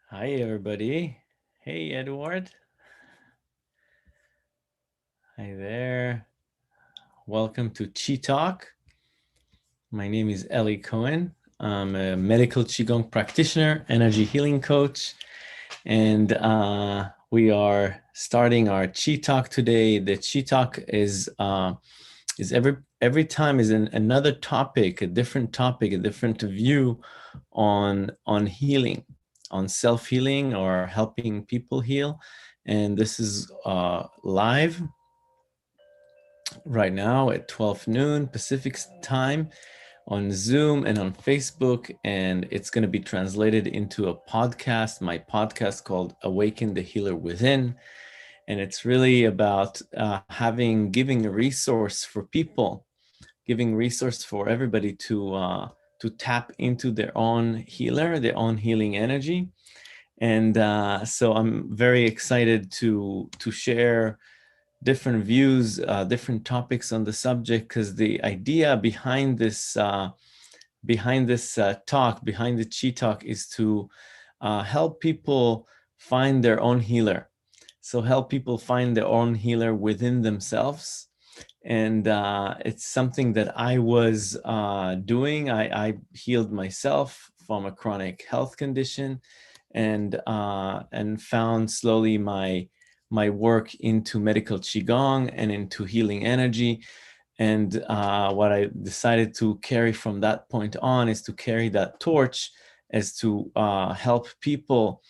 Hi, everybody. Hey, Edward. Hi there. Welcome to Qi Talk. My name is Ellie Cohen. I'm a medical Qigong practitioner, energy healing coach, and we are starting our Qi Talk today. The Qi Talk is every time is another topic, a different topic, a different view on healing, on self-healing or helping people heal. And this is live right now at 12 noon Pacific time on Zoom and on Facebook. And it's going to be translated into a podcast, my podcast called Awaken the Healer Within. And it's really about giving a resource for people, giving resource for everybody to tap into their own healer, their own healing energy. And so I'm very excited to share different views, different topics on the subject, because the idea behind this talk, behind the Chi Talk, is to help people find their own healer. So help people find their own healer within themselves. And it's something that I was doing. I healed myself from a chronic health condition, and found slowly my work into medical qigong and into healing energy. And what I decided to carry from that point on is to carry that torch, as to help people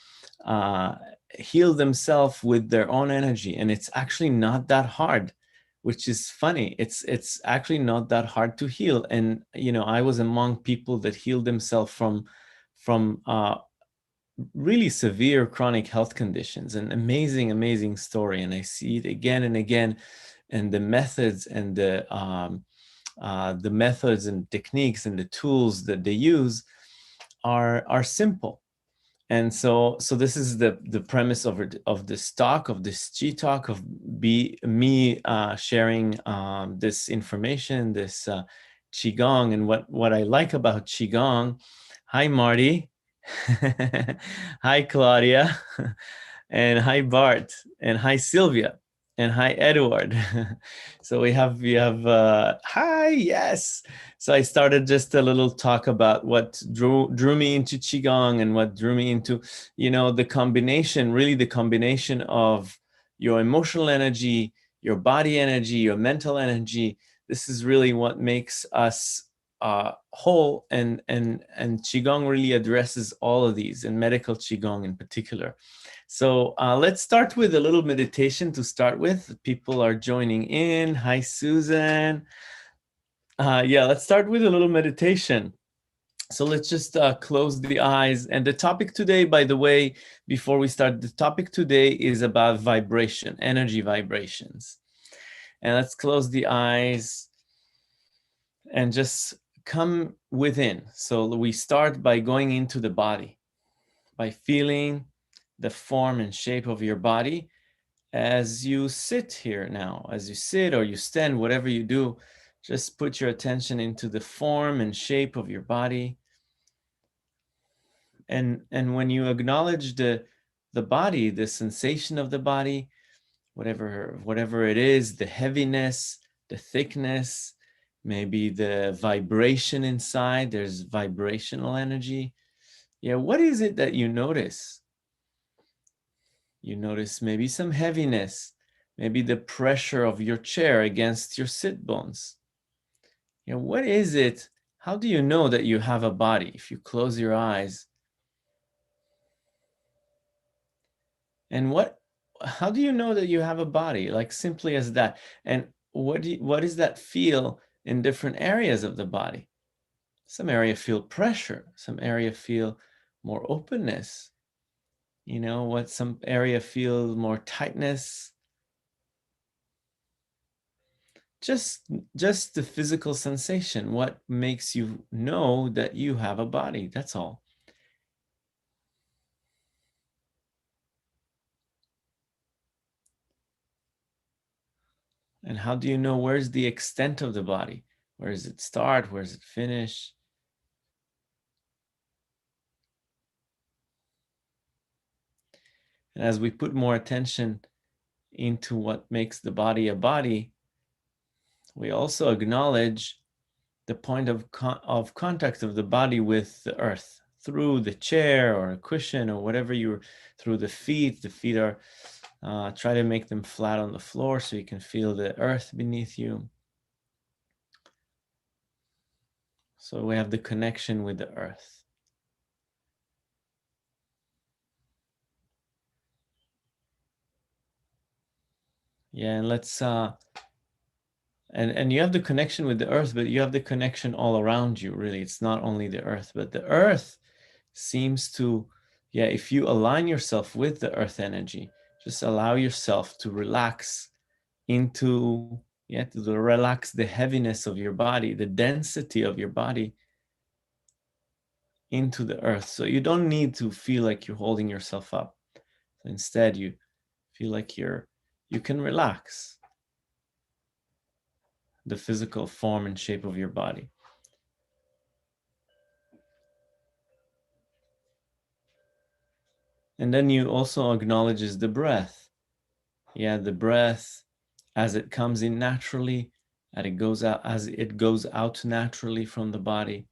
uh, heal themselves with their own energy. And it's actually not that hard, which is funny. It's actually not that hard to heal. And I was among people that healed themselves from really severe chronic health conditions. An amazing story, and I see it again and again. And the methods and the methods and techniques and the tools that they use are simple. And so this is the premise of this talk, of this Qi Talk, of me sharing this information, this Qigong. And what I like about Qigong. Hi, Marty. Hi, Claudia. And hi, Bart. And hi, Sylvia. And hi, Edward. So hi, yes. So I started just a little talk about what drew me into qigong, and what drew me into the combination of your emotional energy, your body energy, your mental energy. This is really what makes us whole. And qigong really addresses all of these, and medical qigong in particular. So let's start with a little meditation to start with. People are joining in. Hi, Susan. Yeah, let's start with a little meditation. So let's just close the eyes. And the topic today, by the way, before we start, the topic today is about vibration, energy vibrations. And let's close the eyes and just come within. So we start by going into the body, by feeling the form and shape of your body as you sit here now. As you sit or you stand, whatever you do, just put your attention into the form and shape of your body. And when you acknowledge the body, the sensation of the body, whatever it is, the heaviness, the thickness, maybe the vibration inside, there's vibrational energy. Yeah, what is it that you notice? You notice maybe some heaviness, maybe the pressure of your chair against your sit bones. What is it? How do you know that you have a body? If you close your eyes, and how do you know that you have a body? Like, simply as that. And what does that feel in different areas of the body? Some area feel pressure, some area feel more openness. Some area feel more tightness. Just the physical sensation. What makes you know that you have a body? That's all. And how do you know where's the extent of the body? Where does it start? Where does it finish? And as we put more attention into what makes the body a body, we also acknowledge the point of contact of the body with the earth through the chair or a cushion or whatever you're, through the feet. The feet are, try to make them flat on the floor so you can feel the earth beneath you. So we have the connection with the earth. Yeah, and let's and you have the connection with the earth, but you have the connection all around you, really. It's not only the earth, but the earth seems to, yeah, if you align yourself with the earth energy, just allow yourself to relax into, yeah, to relax the heaviness of your body, the density of your body into the earth. So you don't need to feel like you're holding yourself up. So instead, you feel like you can relax the physical form and shape of your body. And then you also acknowledges the breath. Yeah, the breath as it comes in naturally, as it goes out naturally from the body.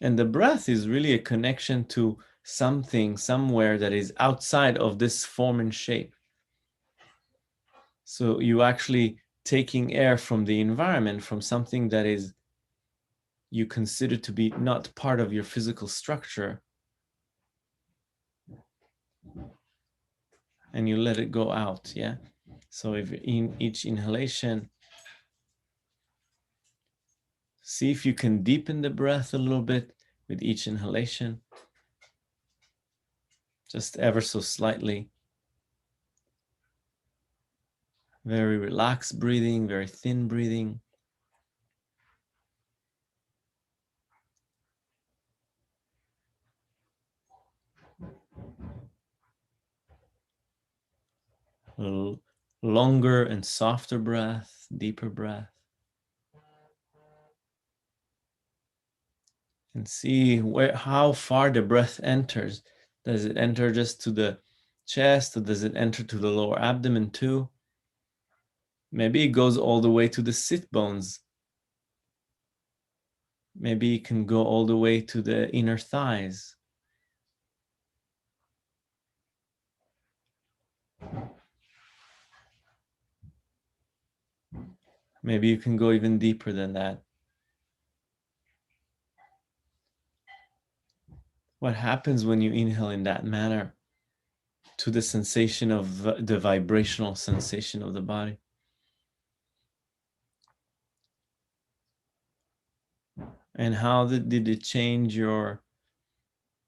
And the breath is really a connection to something somewhere that is outside of this form and shape. So you actually taking air from the environment, from something that is you consider to be not part of your physical structure, and you let it go out. Yeah. So if in each inhalation, see if you can deepen the breath a little bit with each inhalation, just ever so slightly. Very relaxed breathing, very thin breathing. A little longer and softer breath, deeper breath. And see how far the breath enters. Does it enter just to the chest, or does it enter to the lower abdomen too? Maybe it goes all the way to the sit bones. Maybe it can go all the way to the inner thighs. Maybe you can go even deeper than that. What happens when you inhale in that manner to the sensation of the vibrational sensation of the body? And how did it change your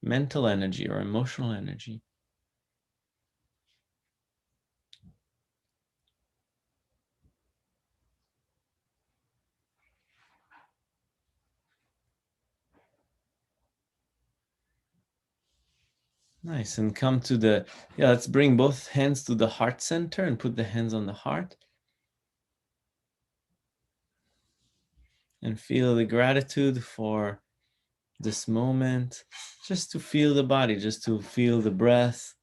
mental energy or emotional energy? Nice. And come to the, yeah, let's bring both hands to the heart center and put the hands on the heart. And feel the gratitude for this moment, just to feel the body, just to feel the breath,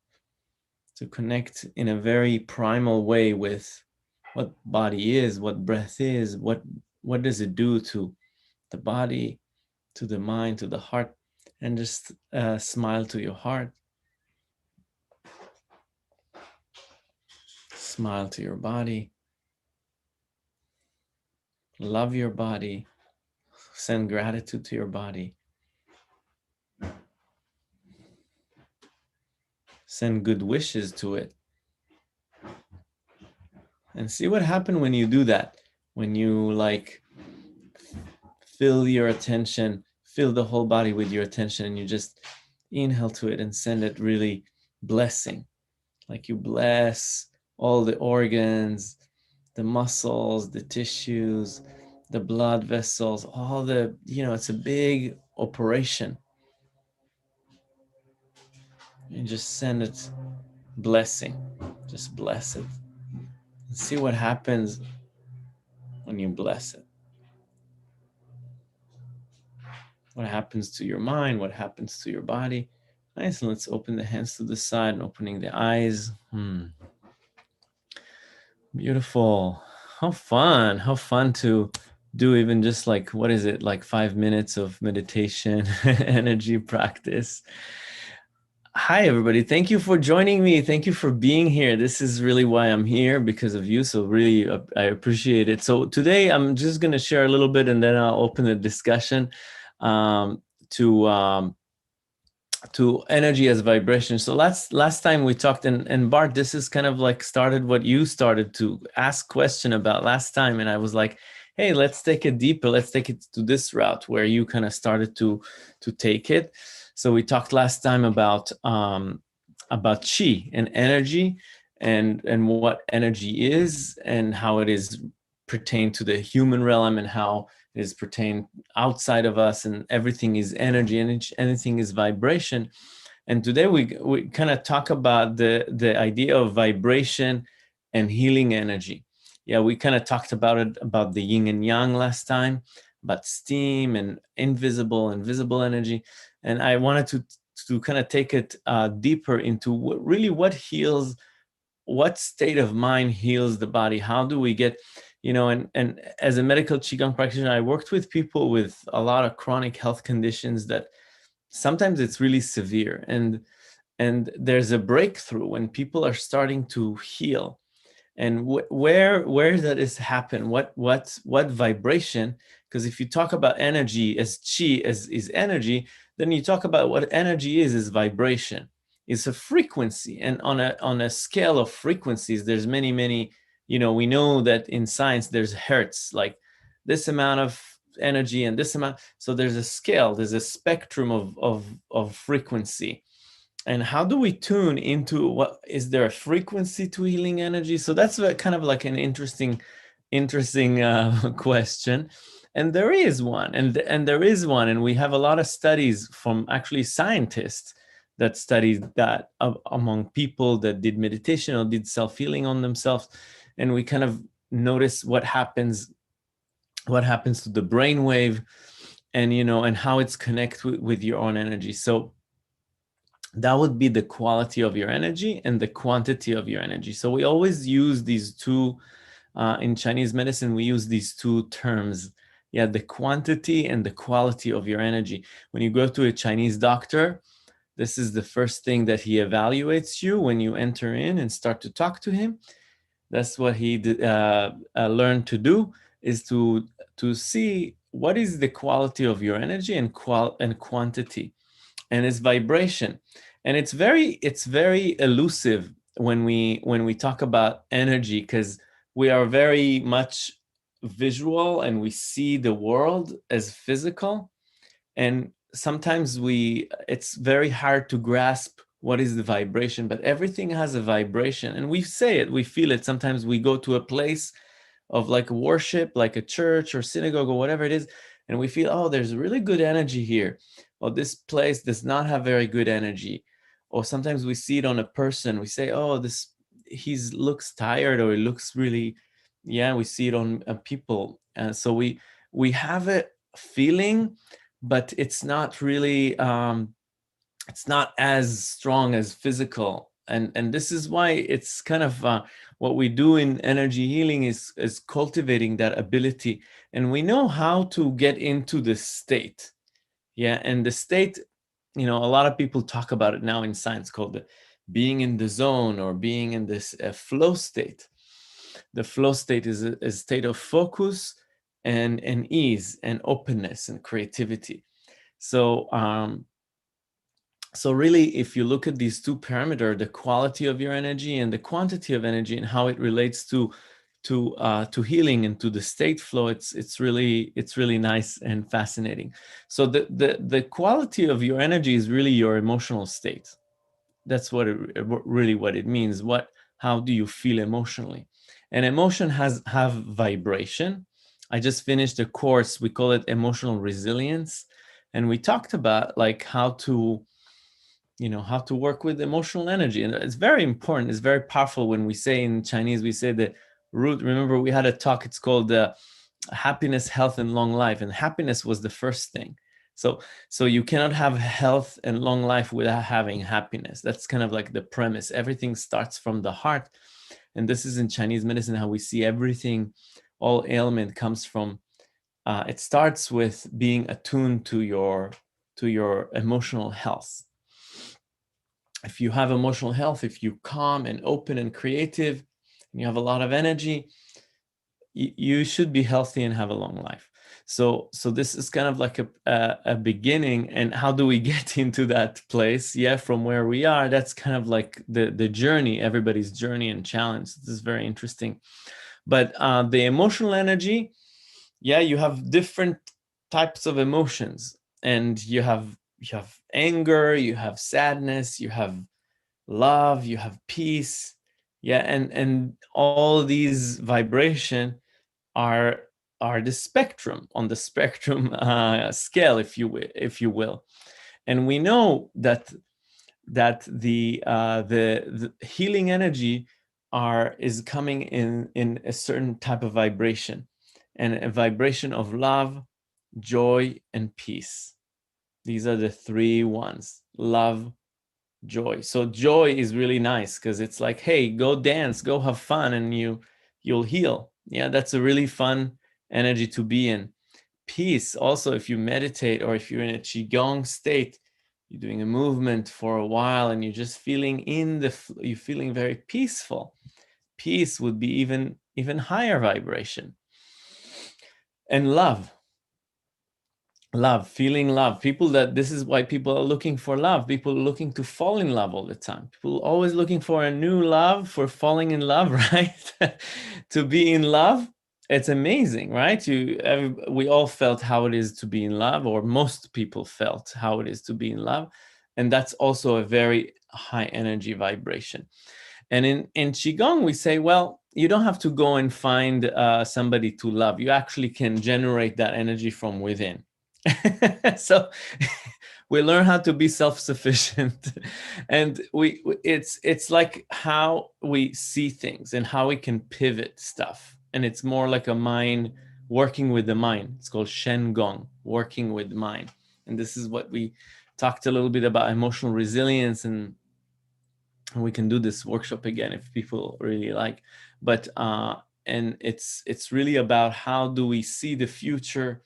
to connect in a very primal way with what body is, what breath is, what does it do to the body, to the mind, to the heart, and just smile to your heart. Smile to your body. Love your body. Send gratitude to your body. Send good wishes to it. And see what happens when you do that. When you like fill your attention, fill the whole body with your attention, and you just inhale to it and send it really blessing. Like you bless all the organs, the muscles, the tissues, the blood vessels, all the, it's a big operation. And just send it blessing. Just bless it. And see what happens when you bless it. What happens to your mind? What happens to your body Nice. And let's open the hands to the side and opening the eyes. Beautiful. How fun. How fun to do even just like, what is it, like 5 minutes of meditation, energy practice. Hi, everybody. Thank you for joining me. Thank you for being here. This is really why I'm here, because of you. So really, I appreciate it. So today I'm just going to share a little bit and then I'll open the discussion um, to to energy as vibration. So last time we talked, and Bart, this is kind of like started what you started to ask question about last time, and I was like, hey, let's take it deeper. Let's take it to this route where you kind of started to take it. So we talked last time about Qi and energy, and what energy is, and how it is pertained to the human realm, and how it is pertained outside of us, and everything is energy, and anything is vibration. And today we kind of talk about the idea of vibration and healing energy. Yeah, we kind of talked about it, about the yin and yang last time, about steam and invisible and visible energy. And I wanted to kind of take it deeper into what heals, what state of mind heals the body. How do we get, and as a medical Qigong practitioner, I worked with people with a lot of chronic health conditions that sometimes it's really severe, and there's a breakthrough when people are starting to heal. And where that is happen, what vibration? Because if you talk about energy as Qi as is energy, then you talk about what energy is vibration. It's a frequency, and on a scale of frequencies, there's many. We know that in science there's hertz, like this amount of energy and this amount. So there's a scale, there's a spectrum of frequency. And how do we tune into, what is there a frequency to healing energy? So that's kind of like an interesting question. And there is one, and there is one, and we have a lot of studies from actually scientists that studied that among people that did meditation or did self-healing on themselves. And we kind of notice what happens to the brain wave, and and how it's connected with your own energy. So that would be the quality of your energy and the quantity of your energy. So we always use these two, in Chinese medicine, we use these two terms. Yeah, the quantity and the quality of your energy. When you go to a Chinese doctor, this is the first thing that he evaluates you when you enter in and start to talk to him. That's what he learned to do, is to see what is the quality of your energy and quantity, and its vibration. And it's very elusive when we talk about energy, because we are very much visual and we see the world as physical, and sometimes it's very hard to grasp what is the vibration. But everything has a vibration, and we say it, we feel it. Sometimes we go to a place of like worship, like a church or synagogue or whatever it is, and we feel, oh, there's really good energy here, or this place does not have very good energy. Or sometimes we see it on a person, we say, oh, this he looks tired, or he looks really, yeah, we see it on people. And so we have a feeling, but it's not really it's not as strong as physical. And this is why it's kind of what we do in energy healing is cultivating that ability. And we know how to get into the state. Yeah, and the state, a lot of people talk about it now in science, called the being in the zone, or being in this flow state. The flow state is a state of focus and ease and openness and creativity. So so really, if you look at these two parameters, the quality of your energy and the quantity of energy, and how it relates to healing and to the state flow, it's really nice and fascinating. So the quality of your energy is really your emotional state. That's really what it means. How do you feel emotionally? And emotion have vibration. I just finished a course, we call it emotional resilience, and we talked about like how to work with emotional energy. And it's very important, it's very powerful. When we say in Chinese, we say the root, remember we had a talk, it's called happiness, health, and long life. And happiness was the first thing. So you cannot have health and long life without having happiness. That's kind of like the premise. Everything starts from the heart. And this is in Chinese medicine how we see everything, all ailment comes from, it starts with being attuned to your emotional health. If you have emotional health, if you're calm and open and creative, and you have a lot of energy, you should be healthy and have a long life. So this is kind of like a beginning. And how do we get into that place? Yeah, from where we are, that's kind of like the journey, everybody's journey and challenge. This is very interesting. But the emotional energy, yeah, you have different types of emotions, and you have anger, you have sadness, you have love, you have peace. Yeah, and all these vibration are the spectrum, on the spectrum scale, if you will. And we know that the healing energy is coming in a certain type of vibration, and a vibration of love, joy, and peace. These are the three ones: love, joy. So joy is really nice because it's like, hey, go dance, go have fun, and you'll heal. Yeah, that's a really fun energy to be in. Peace also, if you meditate or if you're in a Qi Gong state, you're doing a movement for a while and you're just feeling you're feeling very peaceful. Peace would be even higher vibration. And love, feeling love. This is why people are looking for love. People are looking to fall in love all the time. People are always looking for a new love, for falling in love, right? To be in love, it's amazing, right? We all felt how it is to be in love, or most people felt how it is to be in love. And that's also a very high energy vibration. And in Qigong, we say, well, you don't have to go and find somebody to love. You actually can generate that energy from within. So we learn how to be self-sufficient. And it's like how we see things and how we can pivot stuff. And it's more like a mind, working with the mind. It's called Shen Gong, working with mind. And this is what we talked a little bit about, emotional resilience, and we can do this workshop again if people really like. But and it's really about how do we see the future,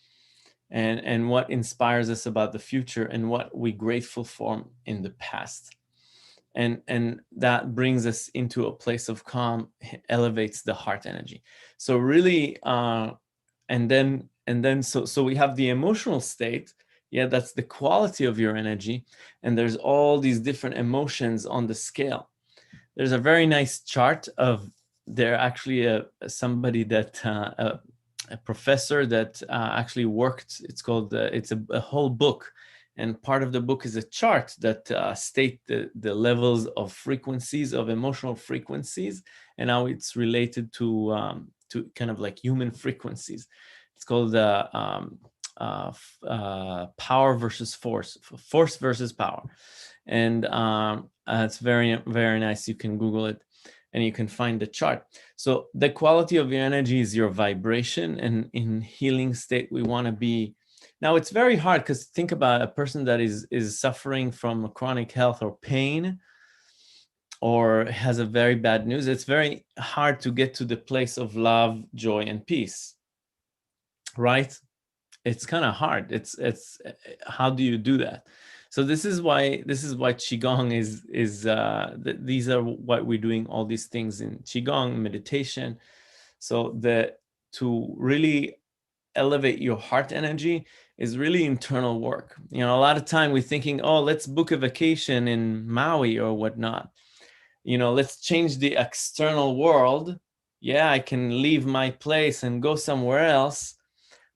and what inspires us about the future, and what we're grateful for in the past. And that brings us into a place of calm, elevates the heart energy. So really, and then so we have the emotional state. Yeah, that's the quality of your energy. And there's all these different emotions on the scale. There's a very nice chart of, there actually somebody that a professor that actually worked. It's called it's a whole book, and part of the book is a chart that state the levels of frequencies, of emotional frequencies, and how it's related to kind of like human frequencies. It's called power versus force, force versus power. And it's very, very nice. You can Google it and you can find the chart. So the quality of your energy is your vibration, and in healing state, we want to be. Now it's very hard, because think about a person that is suffering from chronic health or pain, or has a very bad news. It's very hard to get to the place of love, joy, and peace, right? It's kind of hard. It's how do you do that? So this is why Qigong is these are what we're doing, all these things in Qigong meditation. So to really elevate your heart energy is really internal work. A lot of time we're thinking, oh, let's book a vacation in Maui or whatnot. Let's change the external world. Yeah, I can leave my place and go somewhere else.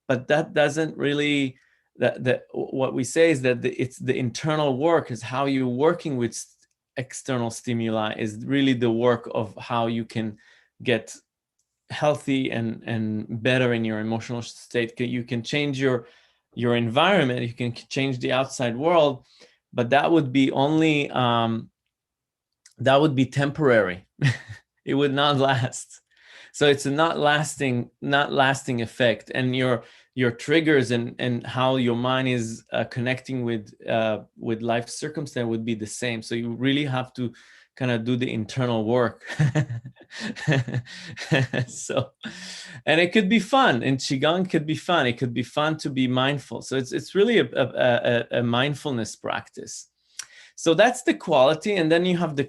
But that doesn't really, what we say is that it's the internal work, is how you're working with external stimuli, is really the work of how you can get healthy and better in your emotional state. You can change your environment, you can change the outside world, but that would be only that would be temporary. It would not last. So it's a not lasting effect, and your triggers and how your mind is connecting with life circumstance would be the same. So you really have to kind of do the internal work. So, and it could be fun. And Qigong could be fun. It could be fun to be mindful. So it's really a mindfulness practice. So that's the quality, and then you have the.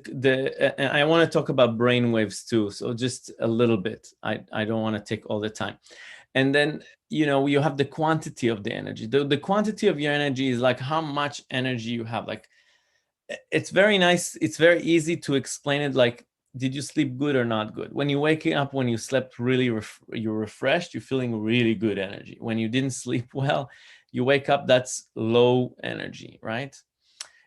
And I want to talk about brain waves too. So just a little bit. I don't want to take all the time. And then you have the quantity of the energy. The quantity of your energy is like how much energy you have. Like it's very nice. It's very easy to explain it. Like, did you sleep good or not good? When you're waking up, when you slept really, you're refreshed. You're feeling really good energy. When you didn't sleep well, you wake up. That's low energy, right?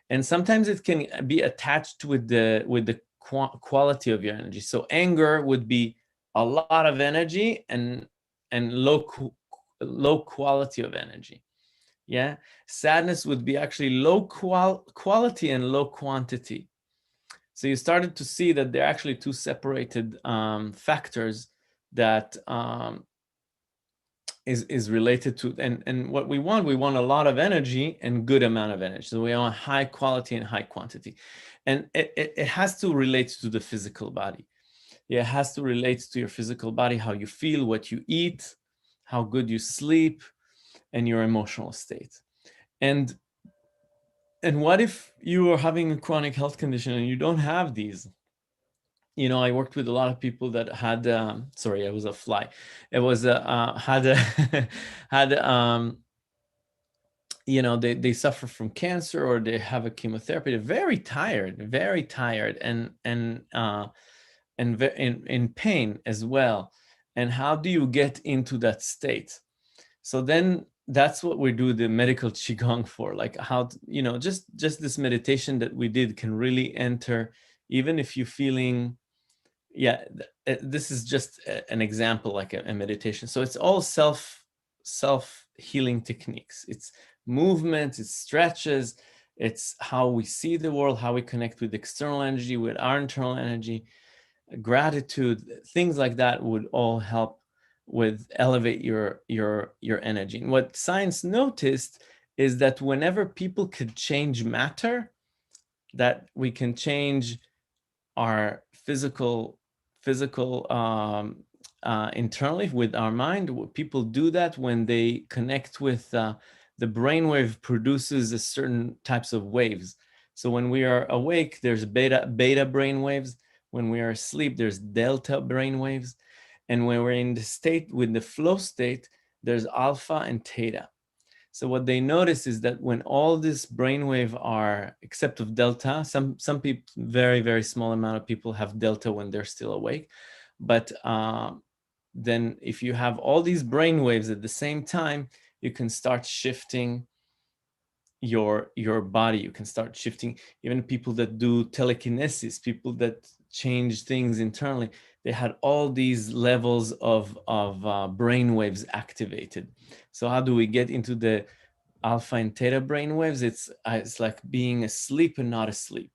And sometimes it can be attached with the quality of your energy. So anger would be a lot of energy and low quality of energy. Yeah, sadness would be actually low quality and low quantity. So you started to see that they're actually two separated factors that is related to, and what we want a lot of energy and good amount of energy. So we want high quality and high quantity, and it has to relate to the physical body. It has to relate to your physical body, how you feel, what you eat, how good you sleep, and your emotional state. And what if you are having a chronic health condition and you don't have these? I worked with a lot of people that had sorry, I was a fly. It was had had they suffer from cancer, or they have a chemotherapy. They're very tired and in pain as well. And how do you get into that state? So then that's what we do the medical qigong for. Like how just this meditation that we did can really enter, even if you're feeling. Yeah, this is just an example, like a meditation. So it's all self healing techniques. It's movement, it's stretches, it's how we see the world, how we connect with external energy, with our internal energy, gratitude. Things like that would all help with elevate your energy. And what science noticed is that whenever people could change matter, that we can change our physical internally with our mind. People do that when they connect with the brainwave produces a certain types of waves. So when we are awake, there's beta brain waves. When we are asleep, there's delta brain waves. And when we're in the state with the flow state, there's alpha and theta. So what they notice is that when all this brainwave are, except of delta, some people, very small amount of people have delta when they're still awake. But then if you have all these brainwaves at the same time, you can start shifting your body. You can start shifting. Even people that do telekinesis, people that change things internally, they had all these levels of brain waves activated. So how do we get into the alpha and theta brain waves? It's like being asleep and not asleep.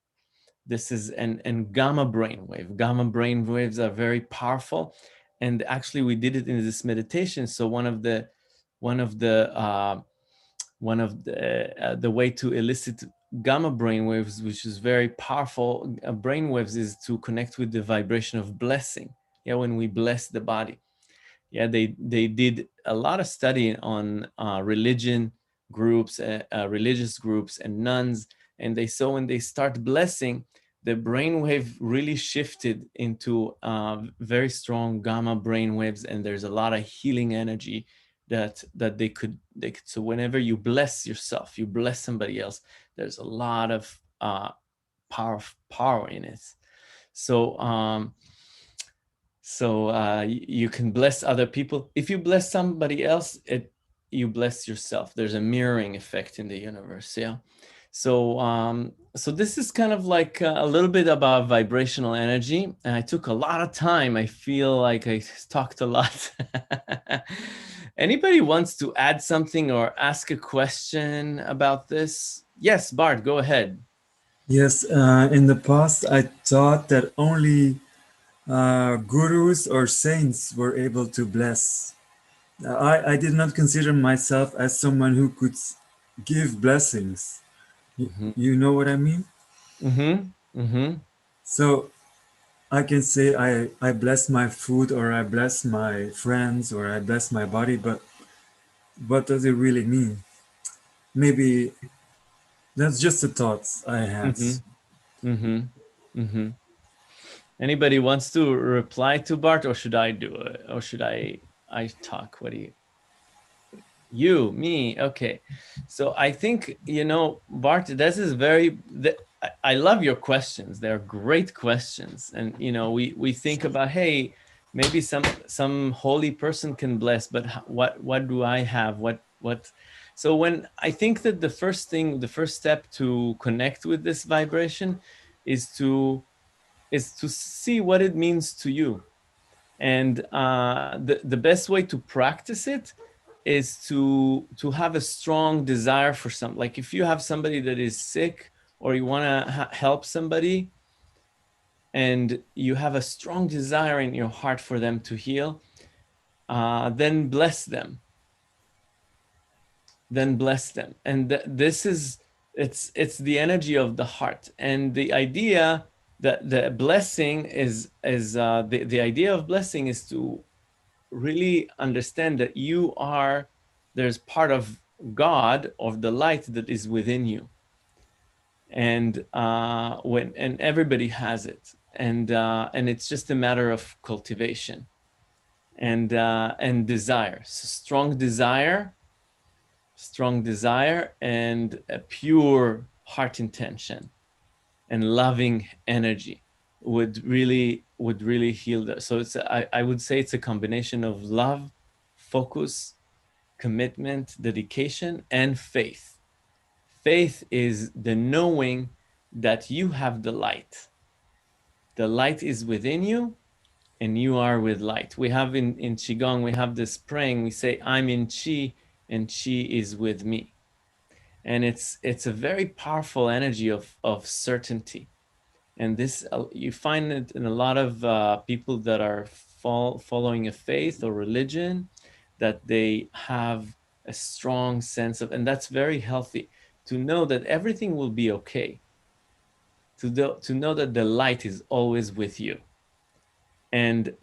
This is and gamma brain wave. Gamma brain waves are very powerful, and actually we did it in this meditation. So one of the way to elicit gamma brainwaves, which is very powerful brainwaves, is to connect with the vibration of blessing. Yeah, when we bless the body. Yeah, they did a lot of study on religion groups, religious groups, and nuns, and they saw when they start blessing, the brainwave really shifted into very strong gamma brainwaves, and there's a lot of healing energy that they could. So whenever you bless yourself, you bless somebody else, there's a lot of power in it. So you can bless other people. If you bless somebody else, you bless yourself. There's a mirroring effect in the universe. Yeah. So this is kind of like a little bit about vibrational energy. And I took a lot of time. I feel like I talked a lot. Anybody wants to add something or ask a question about this? Yes, Bart, go ahead. Yes, in the past, I thought that only gurus or saints were able to bless. I did not consider myself as someone who could give blessings. Mm-hmm. You know what I mean? Mm-hmm. Mm-hmm. So I can say I bless my food, or I bless my friends, or I bless my body, but what does it really mean? Maybe that's just the thoughts I had. Mm-hmm. Mm-hmm. Mm-hmm. Anybody wants to reply to Bart, or should I do it? Or should I talk? What do you? You, me, okay. So I think, Bart, this is I love your questions. They're great questions. And we think about, hey, maybe some holy person can bless, but what do I have? What so when I think that the first step to connect with this vibration is to see what it means to you. And the best way to practice it is to have a strong desire for something. Like if you have somebody that is sick, or you want to help somebody, and you have a strong desire in your heart for them to heal, then bless them. Then bless them. And this is it's the energy of the heart. And the idea that the blessing is the idea of blessing is to really understand that there's part of God, of the light that is within you. And and everybody has it. And it's just a matter of cultivation and desire. So strong desire, and a pure heart intention and loving energy would really heal that. So I would say it's a combination of love, focus, commitment, dedication, and faith. Faith is the knowing that you have the light. The light is within you, and you are with light. We have in Qi Gong, we have this praying, we say, I'm in Qi, and Qi is with me. And it's a very powerful energy of certainty. And this you find it in a lot of people that are following a faith or religion, that they have a strong sense of, and that's very healthy, to know that everything will be okay, to know that the light is always with you, and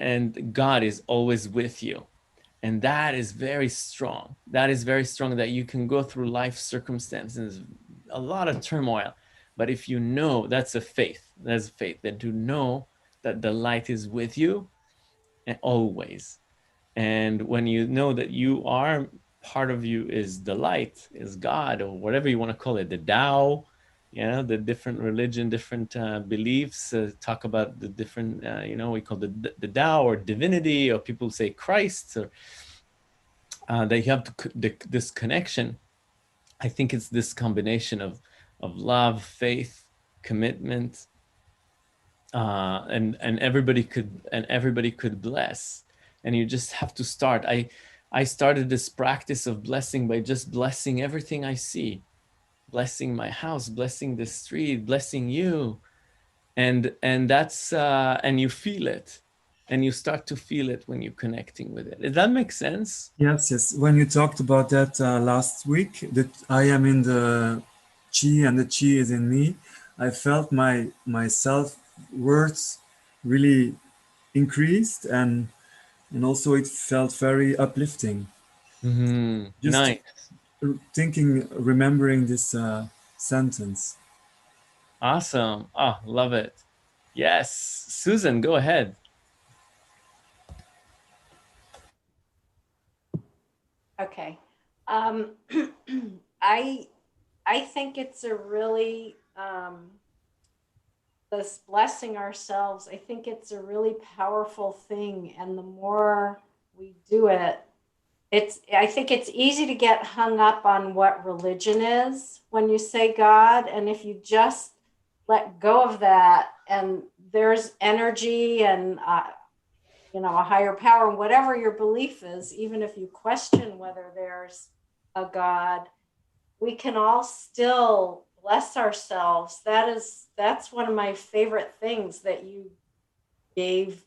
God is always with you. And that is very strong. That is very strong, that you can go through life circumstances, a lot of turmoil. But if you know, that's a faith, that to know that the light is with you and always. And when you know that you are, part of you is the light, is God, or whatever you want to call it, the Tao, the different religion, different beliefs talk about the different, we call the Tao, or divinity, or people say Christ, or that you have this connection. I think it's this combination of love, faith, commitment, and everybody could bless. And you just have to start. I started this practice of blessing by just blessing everything I see, blessing my house, blessing the street, blessing you. And that's and you feel it, and you start to feel it when you're connecting with it. Does that make sense? Yes, yes. When you talked about that last week, that I am in the chi and the chi is in me, I felt my self worth really increased, and also it felt very uplifting. Just Nice. thinking, remembering this sentence. Awesome. Oh, love it. Yes. Susan, go ahead. Okay. Um, I I think it's a really this blessing ourselves. I think it's a really powerful thing, and the more we do it, I think it's easy to get hung up on what religion is when you say God, and if you just let go of that, and there's energy and a higher power, whatever your belief is, even if you question whether there's a God, we can all still bless ourselves. That's one of my favorite things that you gave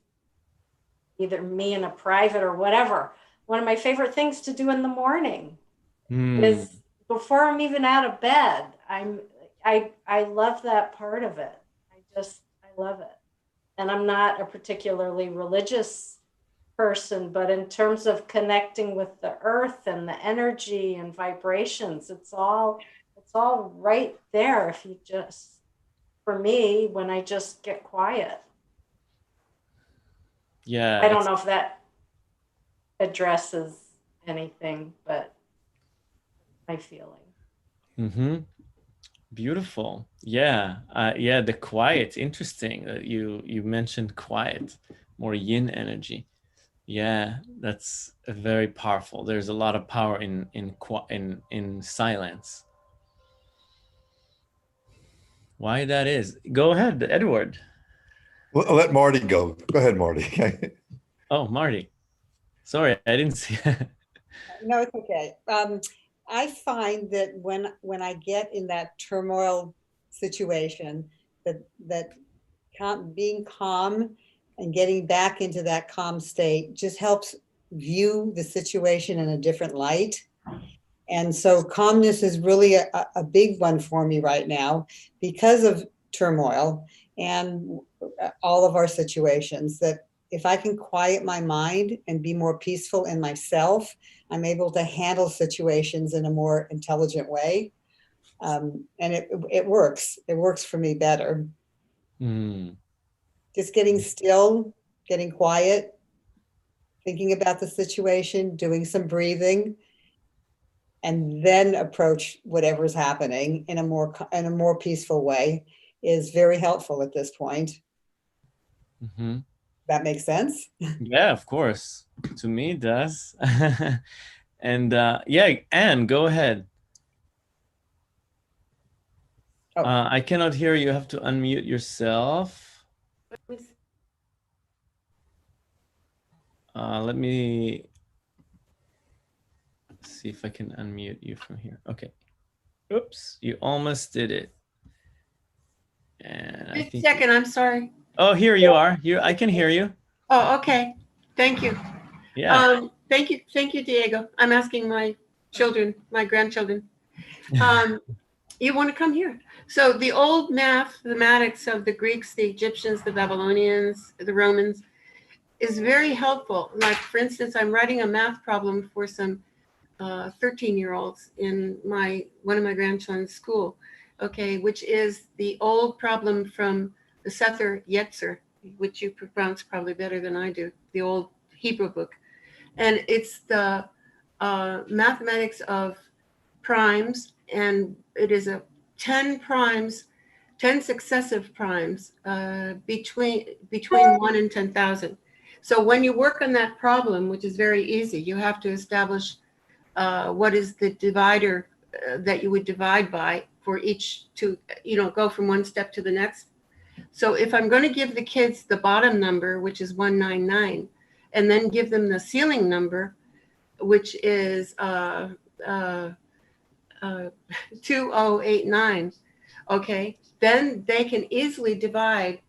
either me in a private or whatever. one of my favorite things to do in the morning Hmm. is before I'm even out of bed. I love that part of it. I love it. And I'm not a particularly religious person, but in terms of connecting with the earth and the energy and vibrations, it's all right there if you just, for me, when I just get quiet. Yeah, I don't know if that addresses anything, but my feeling. Mm-hmm. Beautiful. Yeah. Yeah, the quiet. Interesting that you mentioned quiet, more yin energy. Yeah, that's very powerful. There's a lot of power in silence. Why that is? Go ahead, Edward. Well, let Marty go. Go ahead, Marty. Oh, Marty. Sorry, I didn't see. No, it's okay. I find that when I get in that turmoil situation, being calm and getting back into that calm state just helps view the situation in a different light. And so calmness is really a big one for me right now because of turmoil and all of our situations, that if I can quiet my mind and be more peaceful in myself, I'm able to handle situations in a more intelligent way. And it works. It works for me better. Mm. Just getting still, getting quiet, thinking about the situation, doing some breathing, and then approach whatever's happening in a more peaceful way is very helpful at this point. Mm-hmm. That makes sense? Yeah, of course. To me, it does. And yeah, Anne, go ahead. Oh. I cannot hear you. You have to unmute yourself. Let me see if I can unmute you from here. Okay. Oops, you almost did it. And I Just a think. second, I'm sorry. Oh, here you are. I can hear you. Oh, okay. Thank you. Yeah. Thank you, Diego. I'm asking my children, my grandchildren. You want to come here? So the old mathematics of the Greeks, the Egyptians, the Babylonians, the Romans is very helpful. Like, for instance, I'm writing a math problem for some 13-year-olds in one of my grandchildren's school, okay, which is the old problem from the Sefer Yetzer, which you pronounce probably better than I do, the old Hebrew book. And it's the mathematics of primes, and it is a 10 primes, 10 successive primes between 1 and 10,000. So when you work on that problem, which is very easy, you have to establish what is the divider that you would divide by for each to, go from one step to the next. So if I'm going to give the kids the bottom number, which is 199, and then give them the ceiling number, which is 2089, okay, then they can easily divide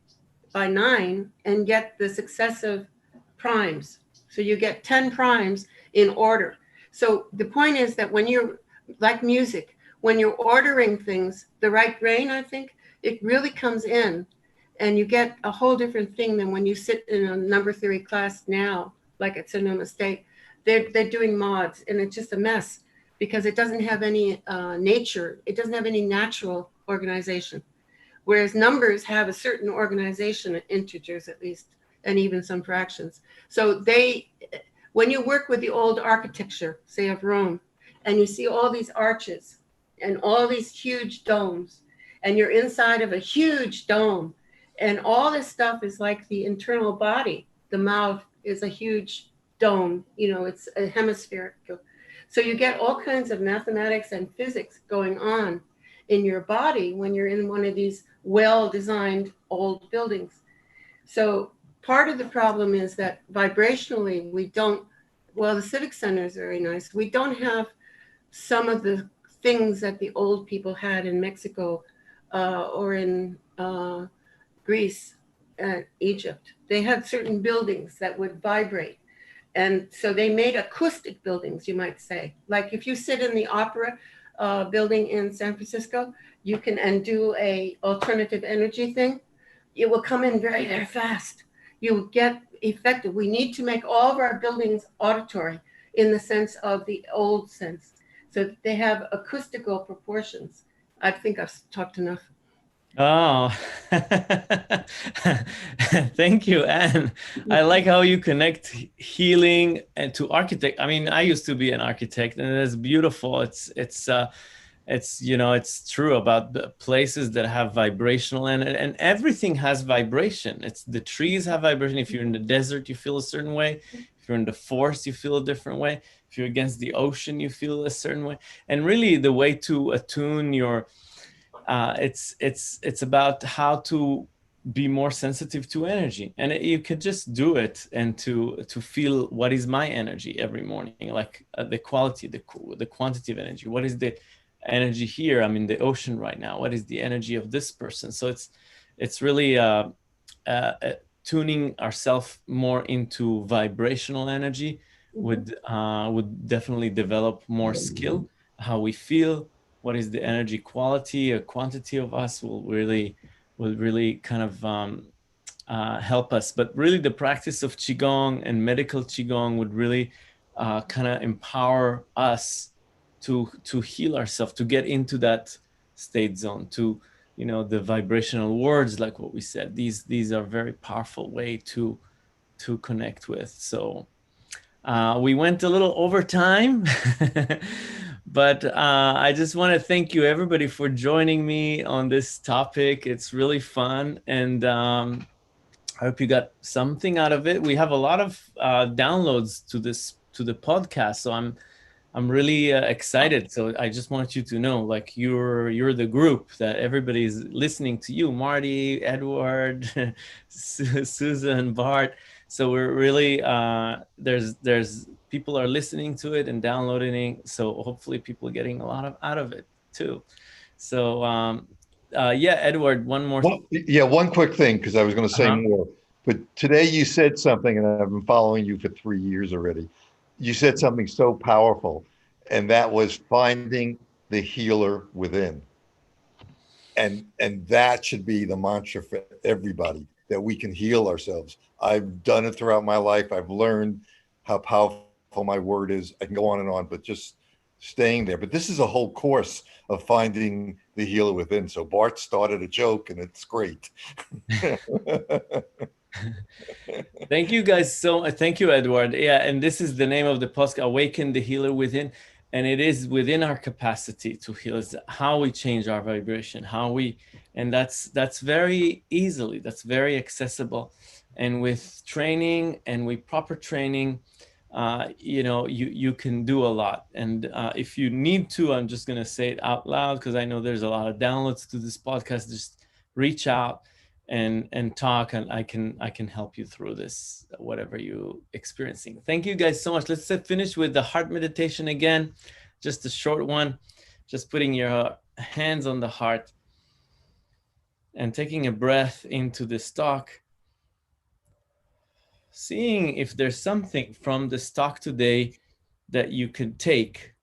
by 9 and get the successive primes. So you get 10 primes in order. So the point is that when you're, like music, when you're ordering things the right grain, I think it really comes in, and you get a whole different thing than when you sit in a number theory class now, like at Sonoma State. They're doing mods, and it's just a mess because it doesn't have any nature. It doesn't have any natural organization. Whereas numbers have a certain organization, integers at least, and even some fractions. So when you work with the old architecture, say of Rome, and you see all these arches and all these huge domes, and you're inside of a huge dome, and all this stuff is like the internal body. The mouth is a huge dome, it's a hemispheric. So you get all kinds of mathematics and physics going on in your body when you're in one of these well-designed old buildings. So part of the problem is that vibrationally, the Civic Center is very nice. We don't have some of the things that the old people had in Mexico or in Greece and Egypt. They had certain buildings that would vibrate. And so they made acoustic buildings, you might say. Like if you sit in the opera building in San Francisco, you can and do a alternative energy thing. It will come in very, very fast. You get effective. We need to make all of our buildings auditory in the sense of the old sense, so that they have acoustical proportions. I think I've talked enough. Oh, thank you, Anne. I like how you connect healing and to architect. I mean, I used to be an architect, and it's beautiful. It's you know, it's true about the places that have vibrational, and everything has vibration. It's the trees have vibration. If you're in the desert, you feel a certain way. If you're in the forest, you feel a different way. If you're against the ocean, you feel a certain way. And really, the way to attune your it's about how to be more sensitive to energy, and you could just do it, and to feel what is my energy every morning, like the quality, the quantity of energy. What is the energy here? I'm in the ocean right now. What is the energy of this person? So it's really tuning ourselves more into vibrational energy would definitely develop more skill. How we feel, what is the energy quality or quantity of us will really kind of help us. But really the practice of Qigong and medical Qigong would really kind of empower us to heal ourselves, to get into that state zone, to, you know, the vibrational words, like what we said. These are very powerful way to connect with. So we went a little over time, but I just want to thank you, everybody, for joining me on this topic. It's really fun, and I hope you got something out of it. We have a lot of downloads to the podcast, so I'm really excited. So I just want you to know, like, you're the group that everybody's listening to you, Marty, Edward, Susan, Bart. So we're really there's people are listening to it and downloading it. So hopefully people are getting a lot out of it too. So yeah, Edward, one more. Yeah, one quick thing, because I was going to say more. But today you said something, and I've been following you for 3 years already. You said something so powerful, and that was finding the healer within. And that should be the mantra for everybody, that we can heal ourselves. I've done it throughout my life. I've learned how powerful my word is. I can go on and on, but just staying there. But this is a whole course of finding the healer within. So Bart started a joke, and it's great. Thank you guys so thank you, Edward. Yeah, and this is the name of the podcast, Awaken the Healer Within. And it is within our capacity to heal. It's how we change our vibration, and that's very easily, that's very accessible. And with training and with proper training, you know, you can do a lot. And if you need to, I'm just going to say it out loud, because I know there's a lot of downloads to this podcast. Just reach out and talk, and I can help you through this, whatever you experiencing. Thank you guys so much. Let's finish with the heart meditation again, just a short one, just putting your hands on the heart and taking a breath into this talk, seeing if there's something from this talk today that you could take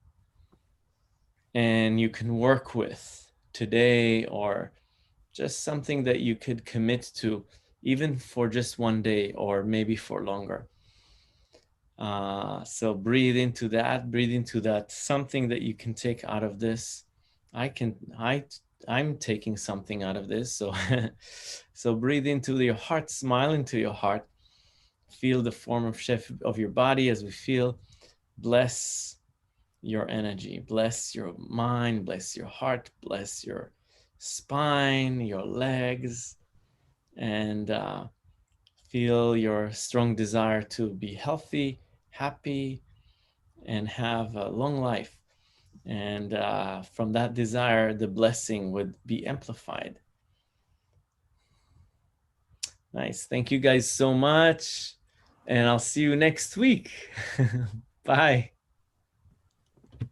and you can work with today, or just something that you could commit to, even for just one day or maybe for longer. So breathe into that, something that you can take out of this. I'm taking something out of this. So, so breathe into your heart, smile into your heart, feel the form of your body as we feel. Bless your energy, bless your mind, bless your heart, bless your spine, your legs, and feel your strong desire to be healthy, happy, and have a long life. And from that desire, the blessing would be amplified. Nice. Thank you guys so much. And I'll see you next week. Bye.